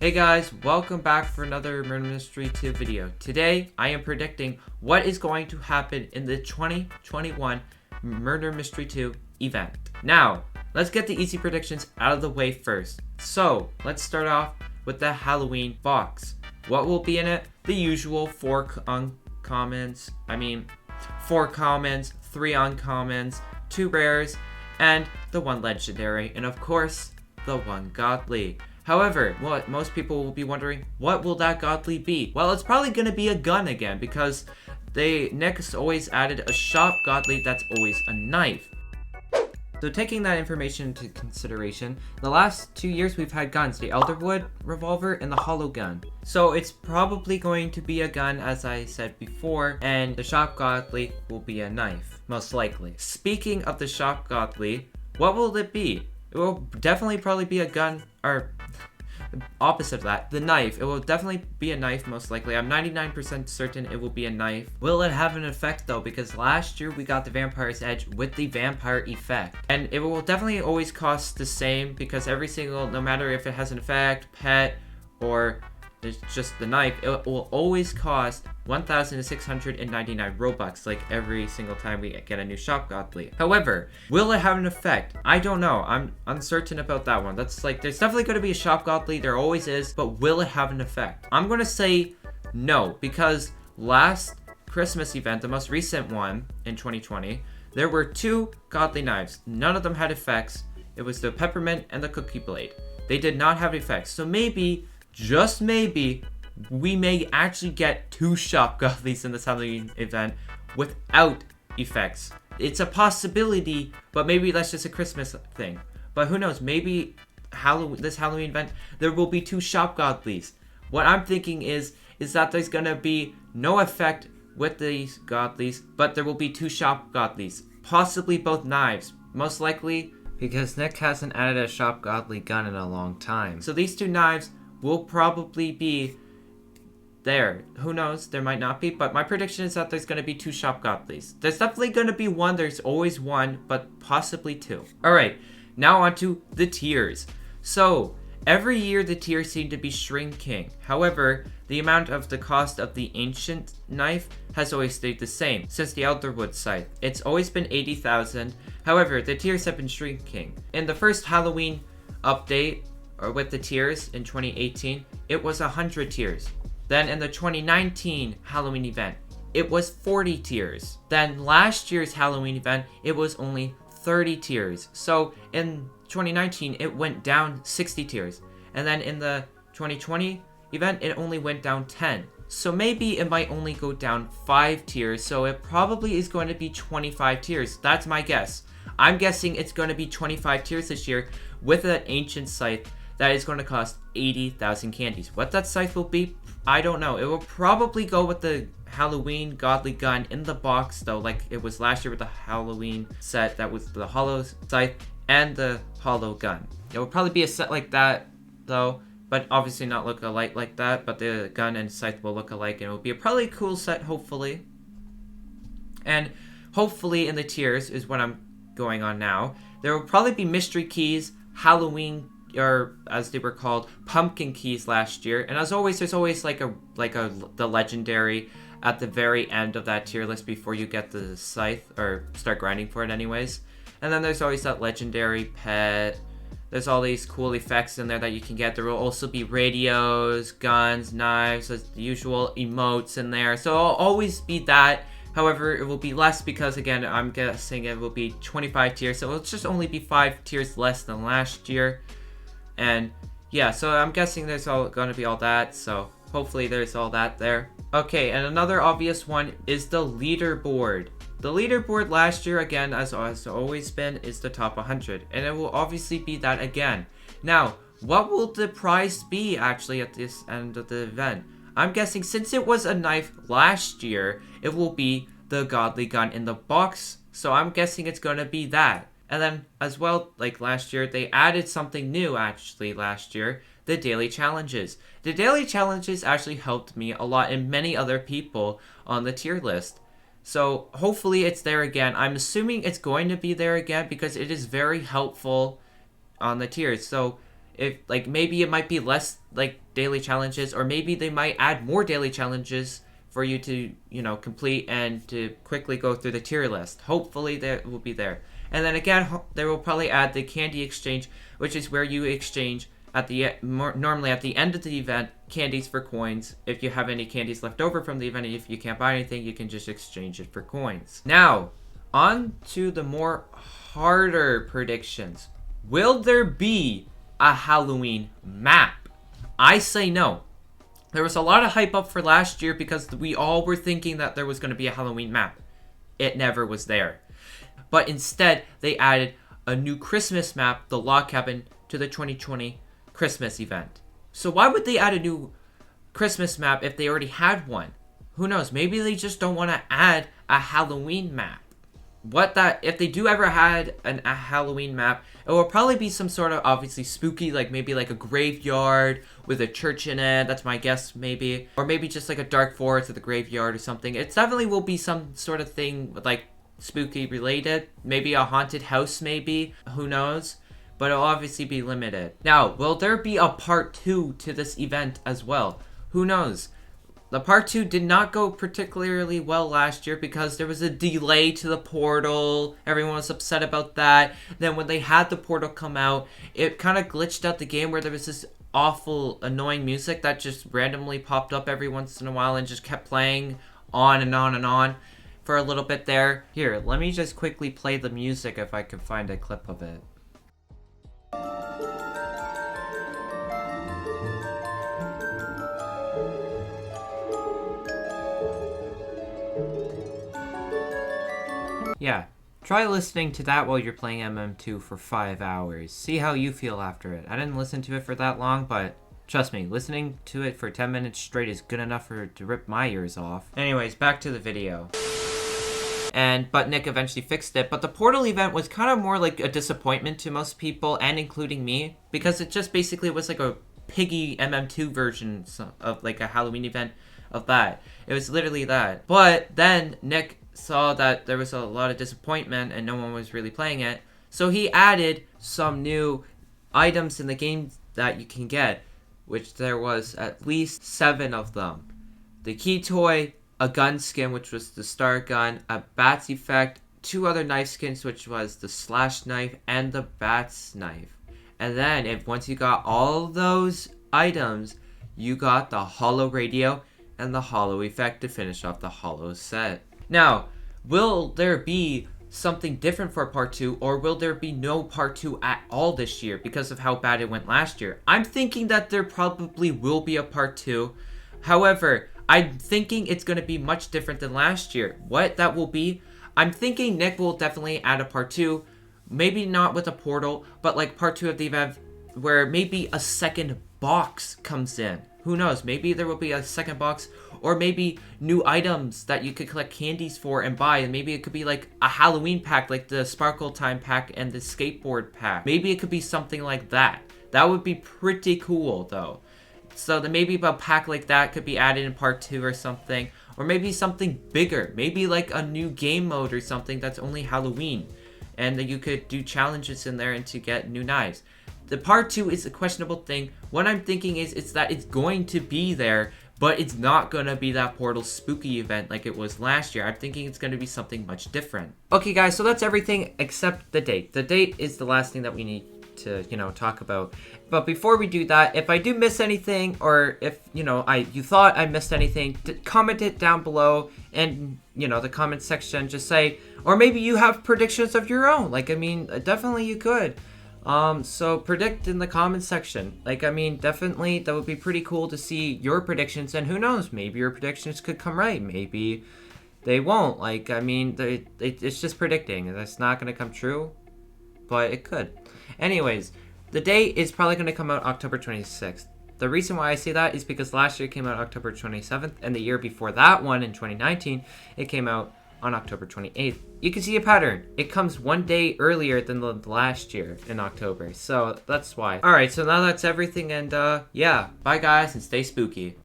Hey guys, welcome back for another Murder Mystery 2 video. Today, I am predicting what is going to happen in the 2021 Murder Mystery 2 event. Now, let's get the easy predictions out of the way first. So, let's start off with the Halloween box. What will be in it? The usual 4 commons, 3 uncommons, 2 rares, and the 1 legendary, and of course, the 1 godly. However, what most people will be wondering, what will that godly be? Well, it's probably going to be a gun again, because they next always added a shop godly that's always a knife. So taking that information into consideration, the last 2 years we've had guns, the Elderwood revolver and the hollow gun. So it's probably going to be a gun, as I said before, and the shop godly will be a knife, most likely. Speaking of the shop godly, what will it be? It will definitely probably be a gun, or opposite of that, the knife. It will definitely be a knife, most likely. I'm 99% certain it will be a knife. Will it have an effect though? Because last year we got the Vampire's Edge with the vampire effect. And it will definitely always cost the same, because every single, no matter if it has an effect, pet, or it's just the knife, it will always cost 1,699 Robux, like every single time we get a new shop godly. However, will it have an effect? I don't know. I'm uncertain about that one. That's like, there's definitely going to be a shop godly, there always is, but will it have an effect? I'm going to say no, because last Christmas event, the most recent one in 2020, there were 2 godly knives. None of them had effects. It was the peppermint and the cookie blade. They did not have effects. So maybe, just maybe, we may actually get 2 shop godlies in this Halloween event without effects. It's a possibility, but maybe that's just a Christmas thing. But who knows, maybe this Halloween event, there will be 2 shop godlies. What I'm thinking is that there's gonna be no effect with these godlies, but there will be 2 shop godlies. Possibly both knives, most likely, because Nick hasn't added a shop godly gun in a long time. So these 2 knives will probably be there. Who knows? There might not be, but my prediction is that there's going to be 2 shop godlies. There's definitely going to be 1. There's always 1, but possibly 2. Alright, now on to the tiers. So, every year the tiers seem to be shrinking. However, the amount of the cost of the ancient knife has always stayed the same since the Elderwood scythe. It's always been 80,000. However, the tiers have been shrinking. In the first Halloween update, or with the tiers in 2018, it was 100 tiers. Then in the 2019 Halloween event, it was 40 tiers. Then last year's Halloween event, it was only 30 tiers. So in 2019, it went down 60 tiers. And then in the 2020 event, it only went down 10. So maybe it might only go down 5 tiers. So it probably is going to be 25 tiers. That's my guess. I'm guessing it's going to be 25 tiers this year with an ancient scythe that is going to cost 80,000 candies. What that scythe will be, I don't know. It will probably go with the Halloween godly gun in the box, though, like it was last year with the Halloween set that was the hollow scythe and the hollow gun. It will probably be a set like that, though, but obviously not look alike like that, but the gun and scythe will look alike, and it will be a probably cool set, hopefully. And hopefully in the tiers is what I'm going on now. There will probably be mystery keys, Halloween, or as they were called, pumpkin keys last year. And as always, there's always the legendary at the very end of that tier list before you get the scythe, or start grinding for it anyways. And then there's always that legendary pet. There's all these cool effects in there that you can get. There will also be radios, guns, knives, the usual emotes in there. So it'll always be that. However, it will be less because, again, I'm guessing it will be 25 tiers. So it'll just only be 5 tiers less than last year. And yeah, so I'm guessing there's going to be all that, so hopefully there's all that there. Okay, and another obvious one is the leaderboard. The leaderboard last year, again, as has always been, is the top 100, and it will obviously be that again. Now, what will the prize be actually at this end of the event? I'm guessing since it was a knife last year, it will be the godly gun in the box, so I'm guessing it's going to be that. And then, as well, like last year, they added something new, actually, last year, the daily challenges. The daily challenges actually helped me a lot and many other people on the tier list. So, hopefully it's there again. I'm assuming it's going to be there again because it is very helpful on the tiers. So, If, like, maybe it might be less, like, daily challenges, or maybe they might add more daily challenges for you to, you know, complete and to quickly go through the tier list. Hopefully that will be there. And then again, they will probably add the candy exchange, which is where you exchange at the normally at the end of the event candies for coins. If you have any candies left over from the event, if you can't buy anything, you can just exchange it for coins. Now, on to the more harder predictions. Will there be a Halloween map? I say no. There was a lot of hype up for last year because we all were thinking that there was going to be a Halloween map. It never was there. But instead, they added a new Christmas map, the Log Cabin, to the 2020 Christmas event. So why would they add a new Christmas map if they already had one? Who knows? Maybe they just don't want to add a Halloween map. If they do ever had a Halloween map, it will probably be some sort of obviously spooky, like maybe like a graveyard with a church in it. That's my guess, maybe. Or maybe just like a dark forest with a graveyard or something. It definitely will be some sort of thing like spooky related. Maybe a haunted house, maybe. Who knows? But it'll obviously be limited. Now, will there be a part 2 to this event as well? Who knows? The part 2 did not go particularly well last year because there was a delay to the portal. Everyone was upset about that. Then when they had the portal come out, it kind of glitched out the game where there was this awful, annoying music that just randomly popped up every once in a while and just kept playing on and on and on for a little bit there. Here, let me just quickly play the music if I can find a clip of it. Yeah, try listening to that while you're playing MM2 for 5 hours. See how you feel after it. I didn't listen to it for that long, but trust me, listening to it for 10 minutes straight is good enough to rip my ears off. Anyways, back to the video. But Nick eventually fixed it. But the portal event was kind of more like a disappointment to most people, and including me, because it just basically was like a piggy MM2 version of like a Halloween event of that. It was literally that. But then Nick saw that there was a lot of disappointment and no one was really playing it, so he added some new items in the game that you can get, which there was at least 7 of them. The key toy, a gun skin, which was the star gun, a bats effect, 2 other knife skins, which was the slash knife and the bats knife. And then once you got all those items, you got the hollow radio and the hollow effect to finish off the hollow set. Now, will there be something different for part 2, or will there be no part 2 at all this year because of how bad it went last year? I'm thinking that there probably will be a part 2. However, I'm thinking it's going to be much different than last year. What that will be, I'm thinking Nick will definitely add a part 2. Maybe not with a portal, but like part 2 of the event where maybe a second box comes in. Who knows? Maybe there will be a second box, or maybe new items that you could collect candies for and buy. And maybe it could be like a Halloween pack, like the Sparkle Time pack and the skateboard pack. Maybe it could be something like that. That would be pretty cool, though. So then maybe a pack like that could be added in part 2 or something. Or maybe something bigger. Maybe like a new game mode or something that's only Halloween. And that you could do challenges in there and to get new knives. The part 2 is a questionable thing. What I'm thinking is it's that it's going to be there, but it's not going to be that Portal spooky event like it was last year. I'm thinking it's going to be something much different. Okay, guys, so that's everything except the date. The date is the last thing that we need to, talk about. But before we do that, if I do miss anything, or if, you thought I missed anything, comment it down below and, the comment section. Just say, or maybe you have predictions of your own. Definitely you could. So predict in the comments section. Definitely that would be pretty cool to see your predictions, and who knows, maybe your predictions could come right, maybe they won't. It's just predicting. That's not going to come true, but it could. Anyways, the date is probably going to come out October 26th. The reason why I say that is because last year it came out October 27th, and the year before that one, in 2019, it came out on October 28th. You can see a pattern. It comes one day earlier than the last year in October. So that's why. Alright, so now that's everything, and yeah. Bye guys, and stay spooky.